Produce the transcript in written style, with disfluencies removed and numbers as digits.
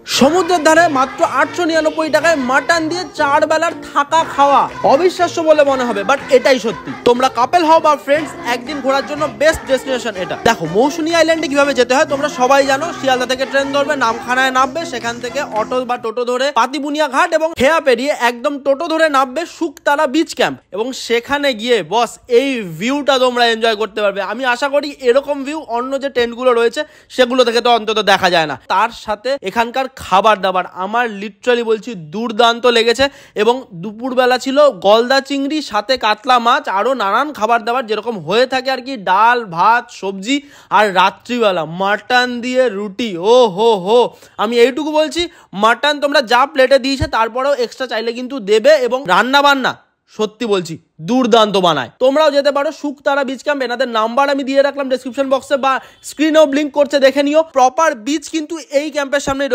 সমুদ্রের ধারে মাত্র 899 টাকায় মাটন দিয়ে 4 বেলার থাকা খাওয়া। অবিশ্বাস্য বলে মনে হবে, বাট এটাই সত্যি। তোমরা কাপল হও বা ফ্রেন্ডস, একদিন ঘোরার জন্য বেস্ট ডেস্টিনেশন এটা। দেখো, মৌসুনী আইল্যান্ডে কিভাবে যেতে হয় তোমরা সবাই জানো। শিয়ালদা থেকে ট্রেন ধরবে, নামখানায় নামবে, সেখান থেকে অটো বা টোটো ধরে পাতিবুনিয়া ঘাট এবং খেয়া পেরিয়ে একদম টোটো ধরে নামবে শুকতারা বিচ ক্যাম্প, এবং সেখানে গিয়ে বস এই ভিউটা তোমরা এনজয় করতে পারবে। আমি আশা করি এরকম ভিউ অন্য যে টেন্টগুলো রয়েছে সেগুলো থেকে তো অন্তত দেখা যায় না। তার সাথে এখানকার খাবার দাবার আমার লিটারালি বলছি দুর্দান্ত লেগেছে, এবং দুপুরবেলা ছিল গলদা চিংড়ি, সাথে কাতলা মাছ, আরো নানান খাবার দাবার যেরকম হয়ে থাকে আর কি, ডাল ভাত সবজি, আর রাত্রিবেলা মাটন দিয়ে রুটি। ও হো হো, আমি এইটুকু বলছি, মাটন তোমরা যা প্লেটে দিয়েছে তারপরেও এক্সট্রা চাইলে কিন্তু দেবে, এবং রান্না বান্না সত্যি বলছি দুর্দান্ত বানায়। তোমরাও যেতে পারো শুকতারা বিচ ক্যাম্প। এনাদের নাম্বার আমি দিয়ে রাখলাম ডেসক্রিপশন বক্সে বা স্ক্রিনেও ব্লিঙ্ক করছে, দেখে নিও। প্রপার বিচ কিন্তু এই ক্যাম্পের সামনে রয়েছে।